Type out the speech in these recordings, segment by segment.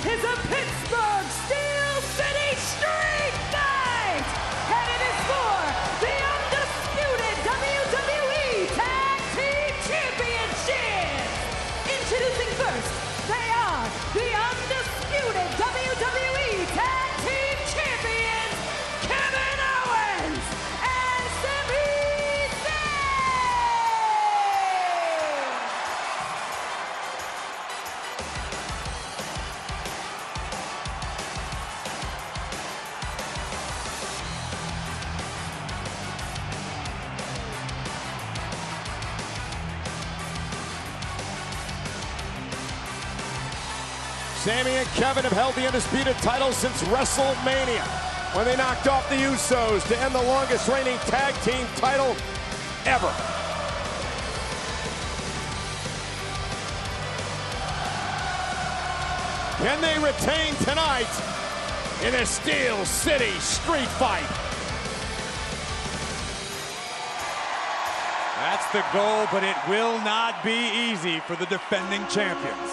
is a Pittsburgh Steel City Street Fight! And it is for the undisputed WWE Tag Team Championships! Introducing first, they are the undisputed WWE Tag Team Champions, Kevin Owens and Sami Zayn! Sami and Kevin have held the undisputed title since WrestleMania, when they knocked off the Usos to end the longest reigning tag team title ever. Can they retain tonight in a Steel City Street Fight? That's the goal, but it will not be easy for the defending champions.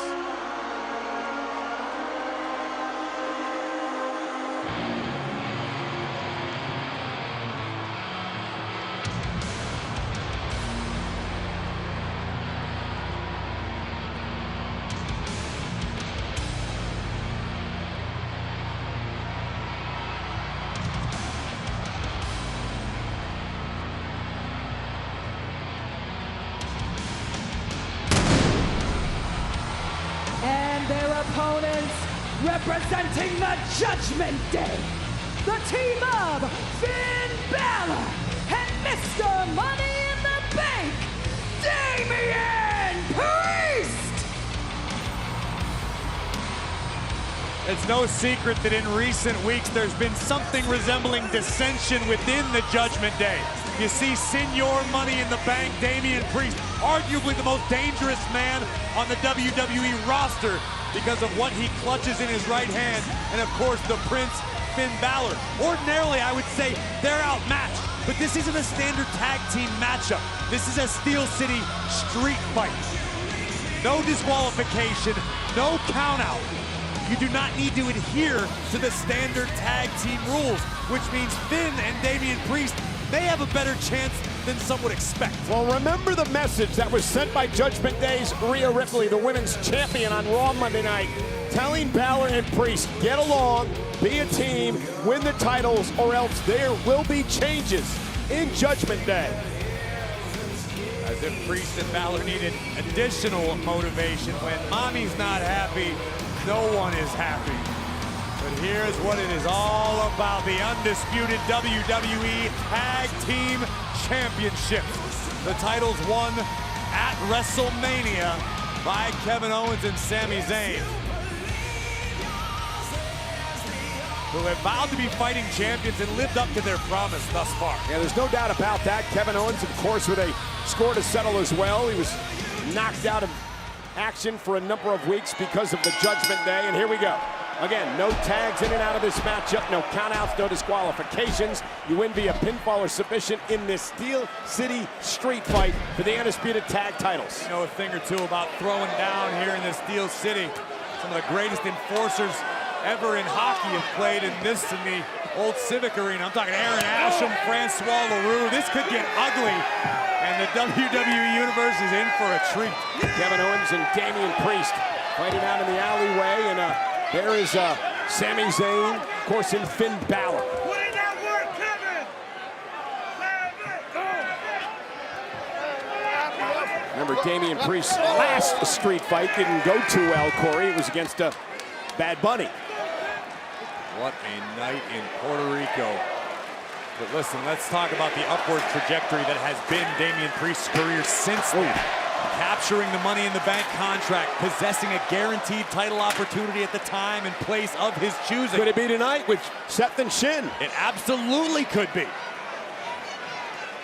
And their opponents, representing the Judgment Day, the team of Finn Balor and Mr. Money in the Bank, Damian Priest! It's no secret that in recent weeks there's been something resembling dissension within the Judgment Day. You see Senior Money in the Bank, Damian Priest, arguably the most dangerous man on the WWE roster because of what he clutches in his right hand, and of course the Prince, Finn Balor. Ordinarily, I would say they're outmatched, but this isn't a standard tag team matchup. This is a Steel City street fight. No disqualification, no count out. You do not need to adhere to the standard tag team rules, which means Finn and Damian Priest may have a better chance than some would expect. Well, remember the message that was sent by Judgment Day's Rhea Ripley, the women's champion, on Raw Monday night, telling Balor and Priest, get along, be a team, win the titles, or else there will be changes in Judgment Day. As if Priest and Balor needed additional motivation. When mommy's not happy, no one is happy. But here's what it is all about, the undisputed WWE Tag Team Championship. The titles won at WrestleMania by Kevin Owens and Sami Zayn, who have vowed to be fighting champions and lived up to their promise thus far. Yeah, there's no doubt about that. Kevin Owens, of course, with a score to settle as well. He was knocked out of action for a number of weeks because of the Judgment Day, and here we go. Again, no tags in and out of this matchup, no countouts, no disqualifications. You win via pinfall or submission in this Steel City Street Fight for the undisputed tag titles. You know a thing or two about throwing down here in the Steel City. Some of the greatest enforcers ever in hockey have played in this, in the old Civic Arena. I'm talking Aaron Asham, Francois LaRue. This could get ugly, and the WWE Universe is in for a treat. Kevin Owens and Damian Priest fighting out in the alleyway, and there is Sami Zayn, of course, in Finn Balor. Put in that work, Kevin! Remember, Damian Priest's last street fight didn't go too well, Corey. It was against Bad Bunny. What a night in Puerto Rico. But listen, let's talk about the upward trajectory that has been Damian Priest's career since then. Capturing the Money in the Bank contract, possessing a guaranteed title opportunity at the time and place of his choosing. Could it be tonight with Seth and Shin? It absolutely could be.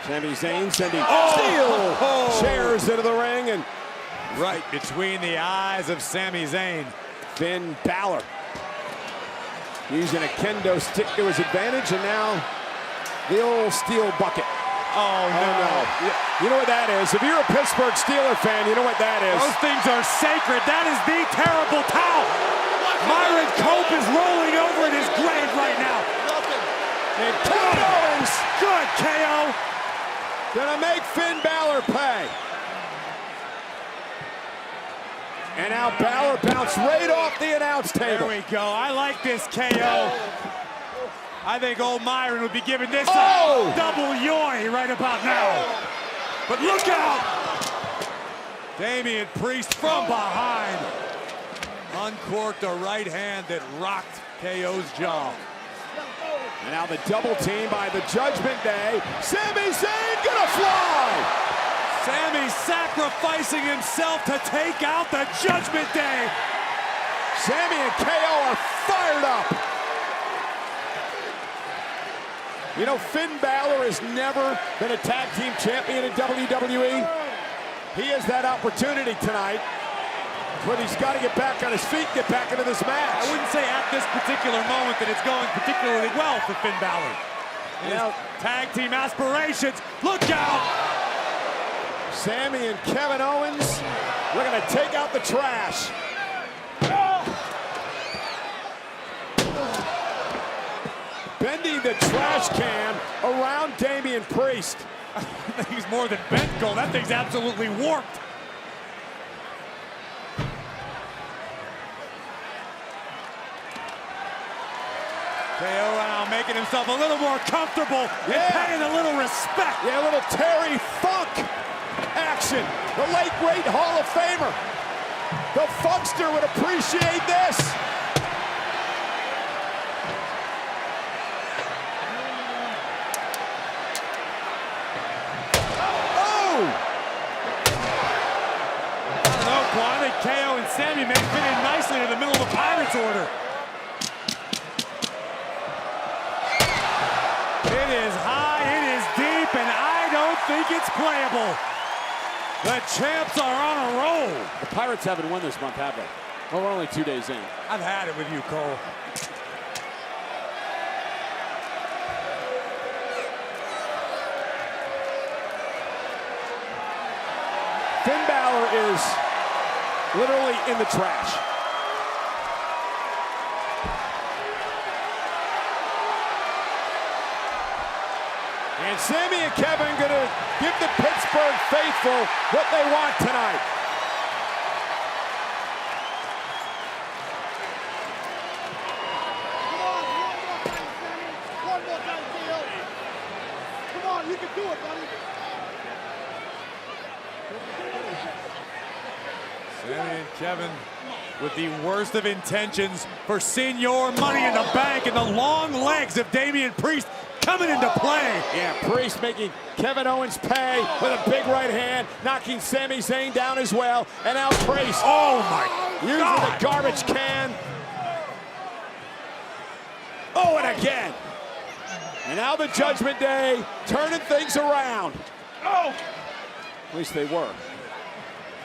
Sami Zayn sending steel chairs into the ring, and right between the eyes of Sami Zayn, Finn Balor using a kendo stick to his advantage, and now the old steel bucket. Oh, no. You know what that is. If you're a Pittsburgh Steelers fan, you know what that is. Those things are sacred. That is the terrible towel. Myron Cope is rolling over in his grave right now. And Kevin Owens Good KO. gonna make Finn Balor pay. And now Balor bounced right off the announce table. There we go. I like this KO. I think old Myron would be giving this Oh! a double yoy right about now. But look out! Damian Priest from behind uncorked a right hand that rocked KO's jaw. And now the double team by the Judgment Day. Sami Zayn gonna fly! Sami sacrificing himself to take out the Judgment Day. Sami and KO are fired up. You know, Finn Balor has never been a tag team champion in WWE. He has that opportunity tonight, but he's got to get back on his feet, get back into this match. I wouldn't say at this particular moment that it's going particularly well for Finn Balor. Now, Tag team aspirations, look out! Sami and Kevin Owens, we're gonna take out the trash. Bending the trash can around Damian Priest. That thing's more than bent gold. That thing's absolutely warped. KO now making himself a little more comfortable and paying a little respect. Yeah, a little Terry Funk action. The late great Hall of Famer. The Funkster would appreciate this. I think KO and Sami may fit in nicely to the middle of the Pirates order. It is high, it is deep, and I don't think it's playable. The champs are on a roll. The Pirates haven't won this month, have they? Well, we're only 2 days in. I've had it with you, Cole. Finn Balor is literally in the trash. And Sami and Kevin gonna give the Pittsburgh faithful what they want tonight. One more time, deal. Come on, you can do it, buddy. Sami and Kevin with the worst of intentions for Senior Money in the Bank, and the long legs of Damian Priest coming into play. Yeah, Priest making Kevin Owens pay with a big right hand, knocking Sami Zayn down as well. And now Priest, Oh my using God. the garbage can. Oh, and again. And now the Judgment Day turning things around. Oh! At least they were.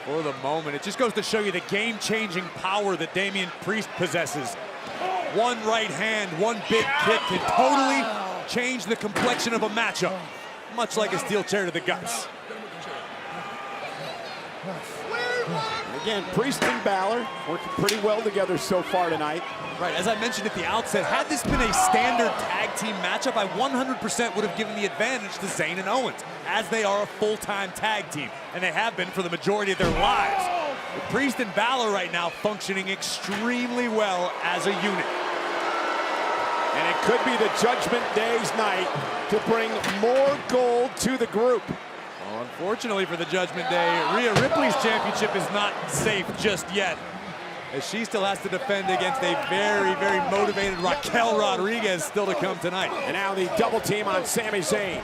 For the moment, it just goes to show you the game-changing power that Damian Priest possesses. One right hand, one big kick can totally change the complexion of a matchup, much like a steel chair to the guts. Again, Priest and Balor working pretty well together so far tonight. Right, as I mentioned at the outset, had this been a standard tag team matchup, I 100% would have given the advantage to Zayn and Owens, as they are a full-time tag team, and they have been for the majority of their lives. But Priest and Balor right now functioning extremely well as a unit. And it could be the Judgment Day's night to bring more gold to the group. Well, unfortunately for the Judgment Day, Rhea Ripley's championship is not safe just yet, as she still has to defend against a very, very motivated Raquel Rodriguez still to come tonight. And now the double team on Sami Zayn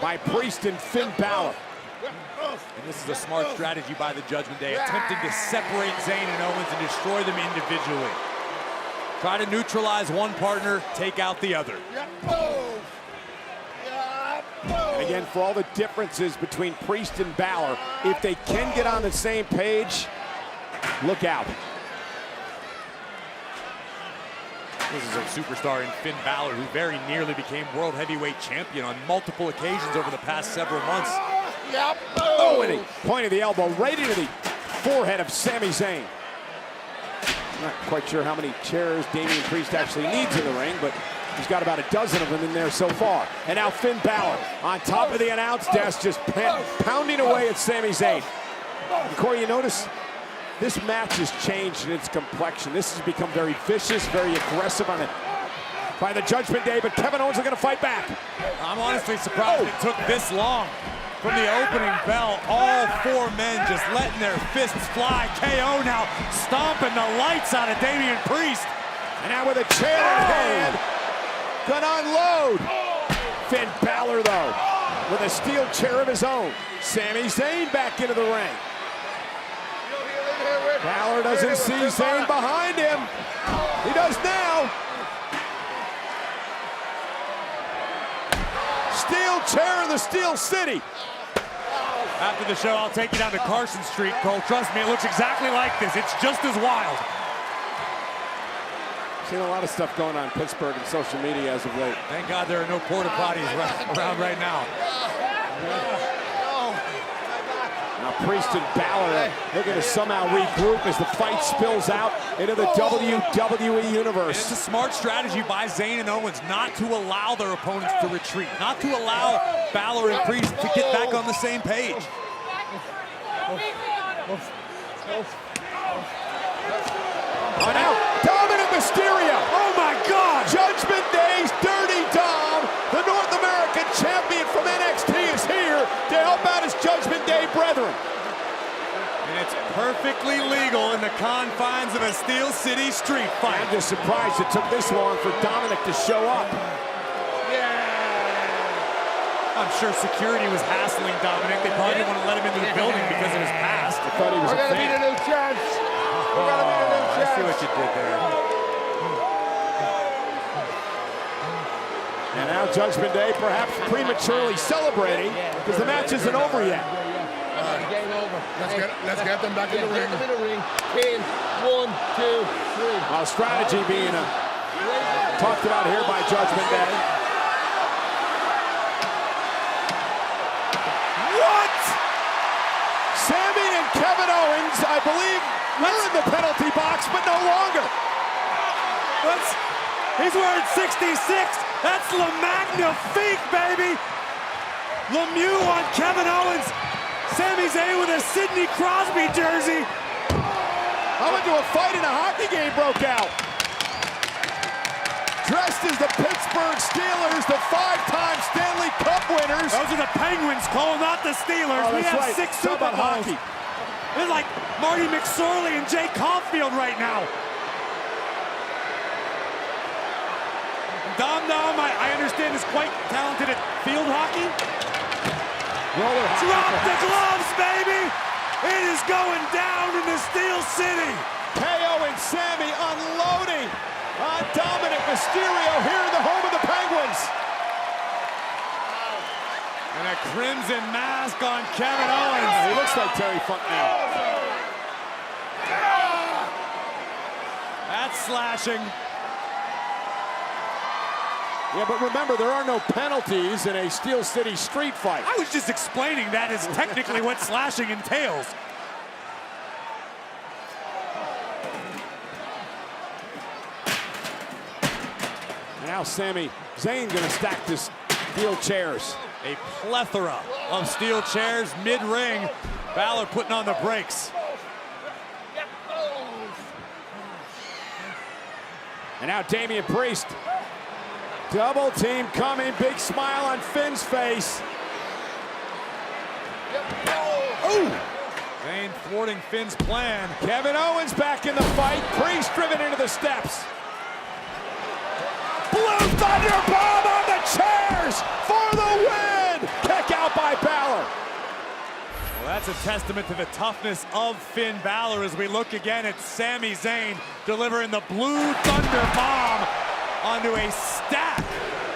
by Priest and Finn Balor. And this is a smart strategy by the Judgment Day, attempting to separate Zayn and Owens and destroy them individually. Try to neutralize one partner, take out the other. And again, for all the differences between Priest and Balor, if they can get on the same page, look out. This is a superstar in Finn Balor, who very nearly became World Heavyweight Champion on multiple occasions over the past several months. Oh, and he pointed the elbow right into the forehead of Sami Zayn. Not quite sure how many chairs Damian Priest actually needs in the ring, but he's got about a dozen of them in there so far. And now Finn Balor on top of the announce desk, just pounding away at Sami Zayn. And Corey, you notice this match has changed in its complexion. This has become very vicious, very aggressive on it by the Judgment Day, but Kevin Owens is going to fight back. I'm honestly surprised it took this long. From the opening bell, all four men just letting their fists fly. KO now stomping the lights out of Damian Priest. And now with a chair in hand, gonna unload. Finn Balor, though, with a steel chair of his own. Sami Zayn back into the ring. Balor doesn't see Zayn behind him. He does now. Steel chair in the Steel City. After the show, I'll take you down to Carson Street, Cole. Trust me, it looks exactly like this. It's just as wild. Seen a lot of stuff going on in Pittsburgh and social media as of late. Thank God there are no porta potties around right now. Now Priest and Balor looking to somehow regroup as the fight spills out into the WWE Universe. It's a smart strategy by Zayn and Owens not to allow their opponents to retreat, not to allow Balor and Priest to get back on the same page. Oh, now Dominic Mysterio. Oh my God! Judgment Day's Dirty Dom, the North American champion from NXT, is here to help out his Judgment Day brethren. And it's perfectly legal in the confines of a Steel City street fight. I'm just surprised it took this long for Dominic to show up. I'm sure security was hassling Dominic. They probably didn't want to let him into the building because of his past. I thought he was We're gonna be the new champs. We're gonna be the new I champs. see what you did there. And now Judgment Day perhaps prematurely celebrating because the match isn't over yet. Game over. Let's get them back in the ring. Get them in the ring. Pin. 1, 2, 3. Strategy being talked about here by Judgment Day. What? Sami and Kevin Owens, I believe, were in the penalty box, but no longer. He's wearing 66. That's Le Magnifique, baby. Lemieux on Kevin Owens. Sami Zayn with a Sidney Crosby jersey. I went to a fight and a hockey game broke out. Dressed as the Pittsburgh Steelers, the 5-time Stanley Cup winners. Those are the Penguins, Cole, not the Steelers. Oh, we have right. 6 Talk Super about Bowls. hockey. It's like Marty McSorley and Jay Caulfield right now. Dom, I understand, is quite talented at field hockey. Roller hockey. Drop the gloves, baby! It is going down in the Steel City. KO and Sami unloading on Dominic Mysterio here in the home of the Penguins. And a crimson mask on Kevin Owens. He looks like Terry Funk now. That's slashing. Yeah, but remember, there are no penalties in a Steel City street fight. I was just explaining that is technically what slashing entails. Now Sami Zayn gonna stack this steel chairs. A plethora of steel chairs mid-ring. Balor putting on the brakes. And now Damian Priest. Double team coming, big smile on Finn's face. Ooh! Zayn thwarting Finn's plan. Kevin Owens back in the fight. Priest driven into the steps. Blue Thunder Bomb on the chairs for the win! Kick out by Balor. Well, that's a testament to the toughness of Finn Balor as we look again at Sami Zayn delivering the Blue Thunder Bomb onto a stack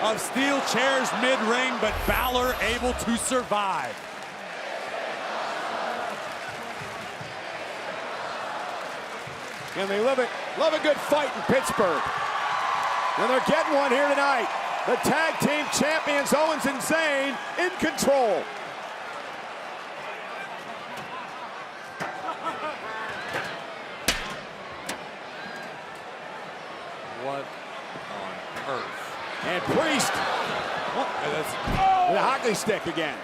of steel chairs mid-ring, but Balor able to survive. And they love a good fight in Pittsburgh. And they're getting one here tonight. The tag team champions Owens and Zayn in control. What on earth? And Priest with a hockey stick again.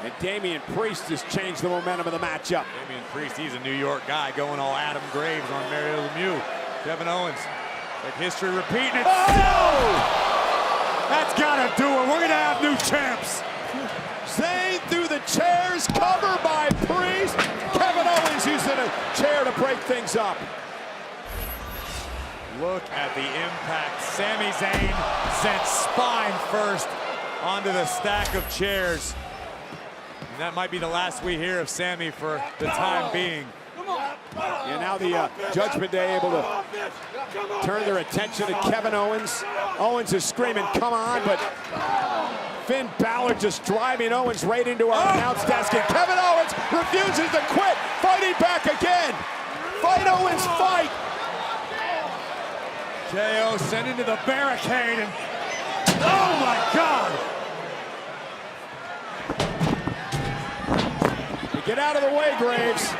And Damian Priest has changed the momentum of the matchup. Damian Priest, he's a New York guy going all Adam Graves on Mario Lemieux. Kevin Owens, like history repeating it. Oh! That's gotta do it. We're gonna have new champs. Zayn through the chairs, cover by Priest. Kevin Owens using a chair to break things up. Look at the impact. Sami Zayn sent spine first onto the stack of chairs. And that might be the last we hear of Sami for the time being. And now the Judgment Day able to turn their attention to Kevin Owens. Owens is screaming, come on, but Finn Balor just driving Owens right into our announce desk. And Kevin Owens refuses to quit, fighting back again. Fight, Owens, fight. KO sent into the barricade, and oh my God! Get out of the way, Graves.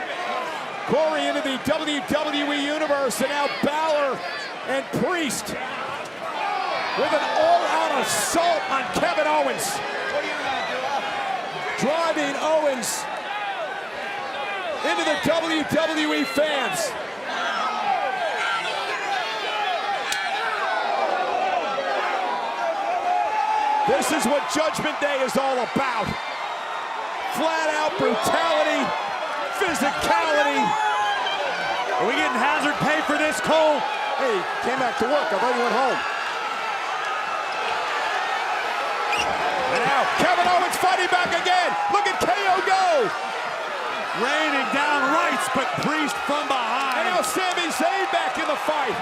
Corey into the WWE Universe, and now Balor and Priest with an all-out assault on Kevin Owens. Driving Owens into the WWE fans. This is what Judgment Day is all about. Flat-out brutality, physicality. Are we getting hazard pay for this, Cole? Hey, came back to work. I thought he went home. And now Kevin Owens fighting back again. Look at KO go. Raining down rights, but Priest from behind. And now Sami Zayn back in the fight.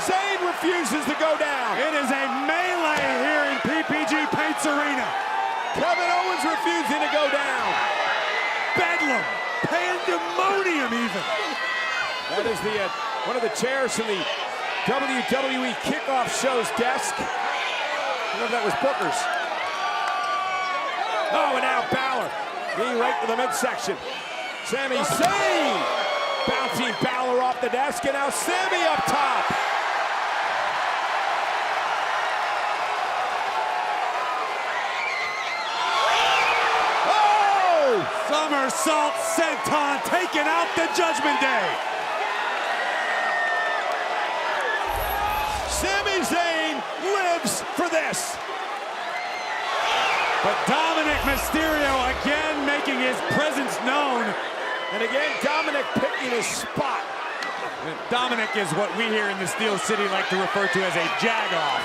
Zayn refuses to go down. It is a melee here in PPG Paints Arena. Kevin Owens refusing to go down. Bedlam, pandemonium even. That is the one of the chairs from the WWE Kickoff Show's desk. I don't know if that was Booker's. Oh, and now Balor being right to the midsection. Sami Zayn bouncing Balor off the desk, and now Sami up top. Somersault senton taking out the Judgment Day. Sami Zayn lives for this. But Dominic Mysterio again making his presence known. And again, Dominic picking his spot. And Dominic is what we here in the Steel City like to refer to as a jagoff.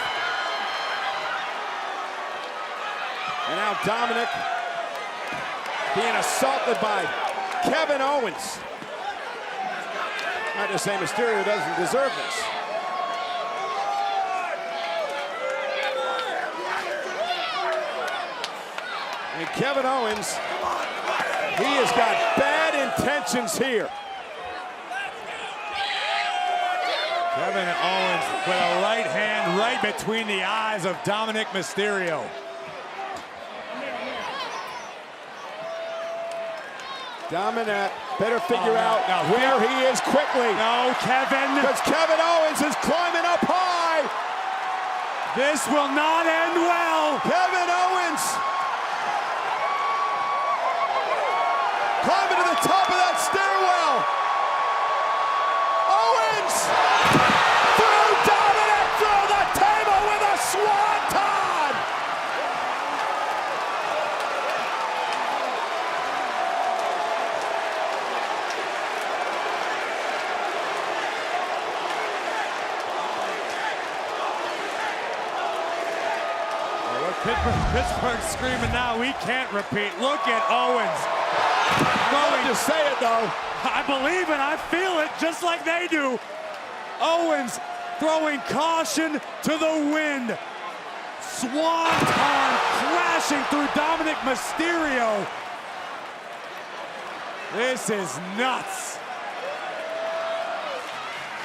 And now Dominic being assaulted by Kevin Owens. Not to say Mysterio doesn't deserve this. And Kevin Owens, he has got bad intentions here. Kevin Owens with a right hand right between the eyes of Dominic Mysterio. Dominic better figure out where he is quickly. No, Kevin. Because Kevin Owens is climbing up high. This will not end well. Kevin Owens climbing to the top of that stairwell. Owens through Dominic through the table with a swanton. Pittsburgh screaming now, we can't repeat. Look at Owens. I love to say it though. I believe it, I feel it, just like they do. Owens throwing caution to the wind. Swanton crashing through Dominic Mysterio. This is nuts.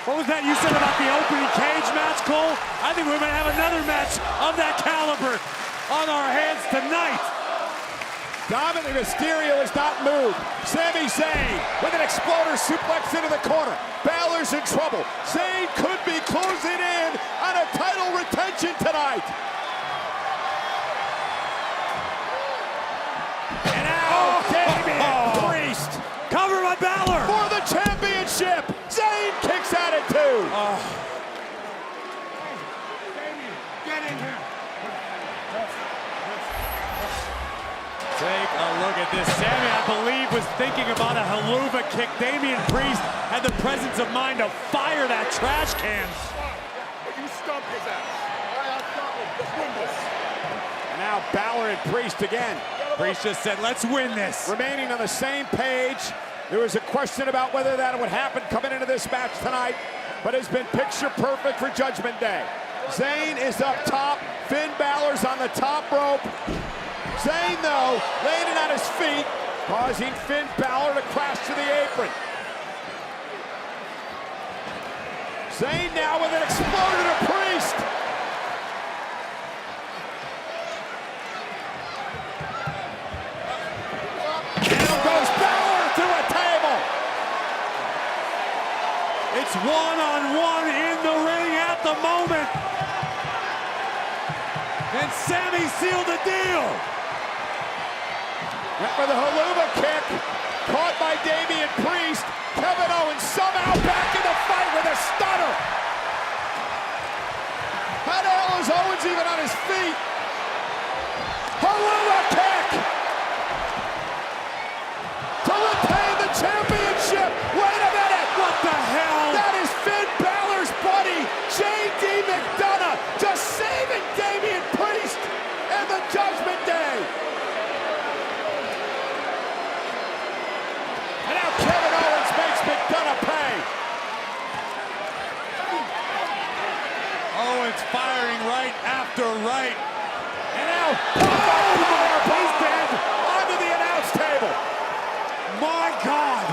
What was that you said about the opening cage match, Cole? I think we might have another match of that caliber on our hands tonight. Dominic Mysterio has not moved. Sami Zayn with an exploder suplex into the corner. Balor's in trouble. Zayn could be closing in on a title retention tonight. And now Damian Priest. Cover by Balor. For the championship. Zayn kicks out at 2. Get in here. Take a look at this. Sami, I believe, was thinking about a haluva kick. Damian Priest had the presence of mind to fire that trash can. You stump his ass. All right, I'll stop him. Let's win this. And now Balor and Priest again. Priest just said, let's win this. Remaining on the same page. There was a question about whether that would happen coming into this match tonight, but it's been picture perfect for Judgment Day. Zayn is up top. Finn Balor's on the top rope. Zayn, though, landing on his feet, causing Finn Balor to crash to the apron. Zayn now with an exploder to Priest. Down goes Balor through a table. It's one-on-one in the ring at the moment. And Sami sealed the deal. Went for the haluva kick, caught by Damian Priest. Kevin Owens somehow back in the fight with a stunner. How the hell is Owens even on his feet? Haluva kick to retain the championship. Wait a minute. What the hell? That is Finn Balor's buddy, J.D. McDonough, just saving Damian Priest and the Judgment Day. And now Kevin Owens makes McDonough pay. Owens firing right after right. And now, he's dead onto the announce table. My God.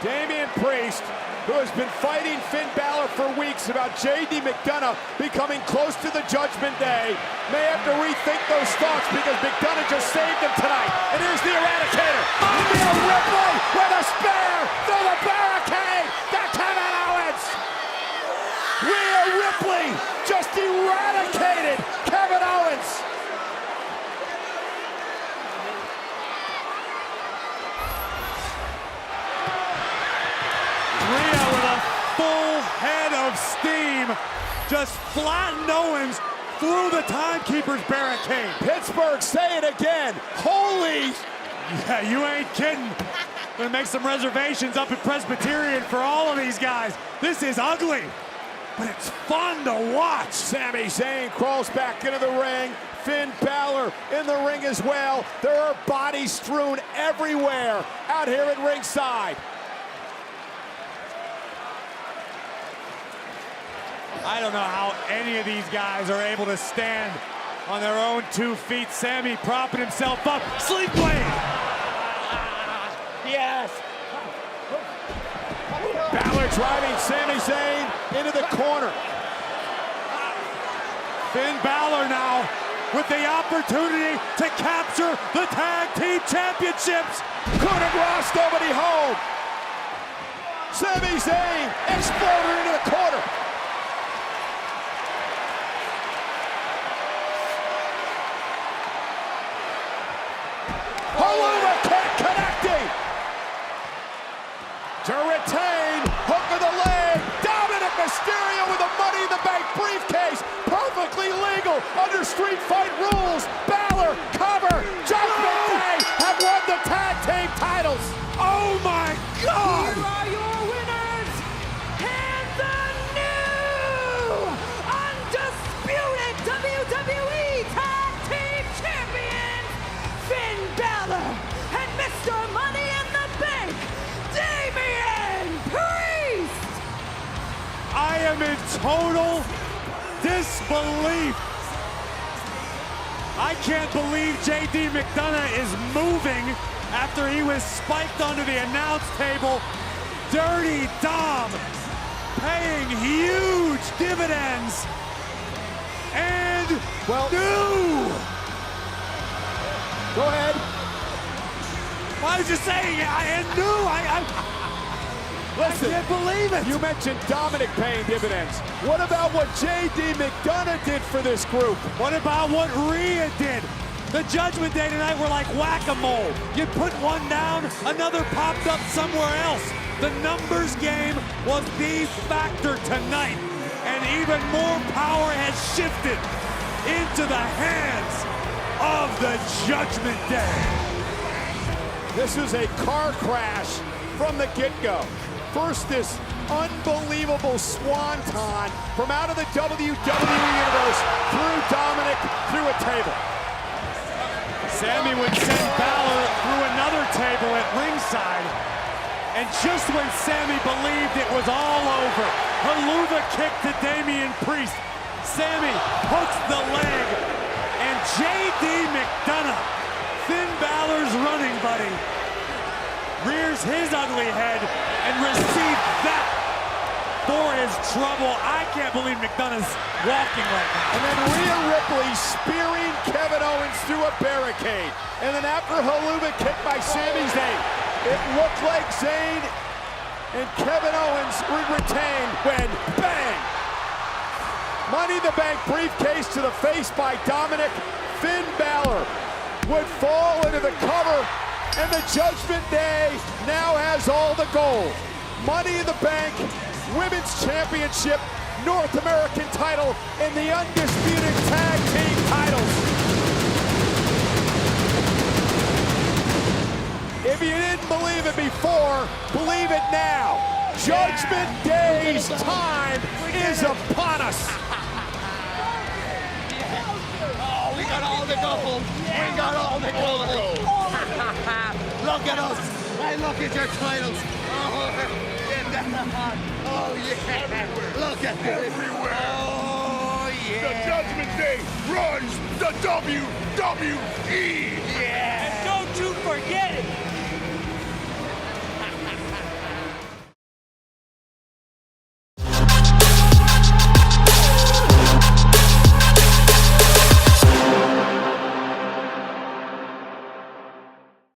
Damian Priest, who has been fighting Finn Balor for weeks about J.D. McDonough becoming close to the Judgment Day, may have to rethink those thoughts because McDonough just saved him tonight. And here's the Eradicator. Rhea Ripley with a spear through the barricade to Kevin Owens. Rhea Ripley just eradicated Kevin Owens. Rhea with a full head of steam just flattened Owens through the timekeeper's barricade. Pittsburgh, say it again. Holy. Yeah, you ain't kidding. Gonna make some reservations up at Presbyterian for all of these guys. This is ugly, but it's fun to watch. Sami Zayn crawls back into the ring. Finn Balor in the ring as well. There are bodies strewn everywhere out here at ringside. I don't know how any of these guys are able to stand on their own 2 feet. Sami propping himself up. Sleep blade. Yes. Balor driving Sami Zayn into the corner. Finn Balor now with the opportunity to capture the tag team championships. Coup de grace, nobody home. Sami Zayn exploder into the corner. Haluva kick connecting. To retain, hook of the leg. Dominic Mysterio with a Money in the Bank briefcase. Perfectly legal under Street Fight rules. Balor, cover, Judgment Day have won the tag team titles. Oh my God! Here are your winners and the new undisputed WWE Tag Team Champions, Finn Balor and Mr. Money in the Bank, Damian Priest! I am in total disbelief. I can't believe J.D. McDonough is moving after he was spiked onto the announce table. Dirty Dom paying huge dividends. And Go ahead. I was just saying, I knew. Listen, I can't believe it. You mentioned Dominic paying dividends. What about what J.D. McDonough did for this group? What about what Rhea did? The Judgment Day tonight were like whack-a-mole. You put one down, another popped up somewhere else. The numbers game was the factor tonight, and even more power has shifted into the hands of the Judgment Day. This is a car crash from the get-go. First, this unbelievable swanton from out of the WWE Universe through Dominic, through a table. Sami would send Balor through another table at ringside. And just when Sami believed it was all over, Helluva kick to Damian Priest. Sami hooks the leg, and J.D. McDonough, Finn Balor's running buddy, rears his ugly head and receives that for his trouble. I can't believe McDonough's walking right now. And then Rhea Ripley spearing Kevin Owens through a barricade. And then after Helluva kicked by Sami Zayn, it looked like Zayn and Kevin Owens would retain when bang! Money in the Bank briefcase to the face by Dominic. Finn Balor would fall into the cover, and the Judgment Day now has all the gold. Money in the Bank, Women's Championship, North American title, and the undisputed tag team titles. If you didn't believe it before, believe it now. Judgment Day's time is upon us. Oh, we got all the gold. We got all the gold. Look at us. Hey, look at your titles. Oh, yeah. Look at this. Everywhere. Oh, yeah. The Judgment Day runs the WWE. And don't you forget it,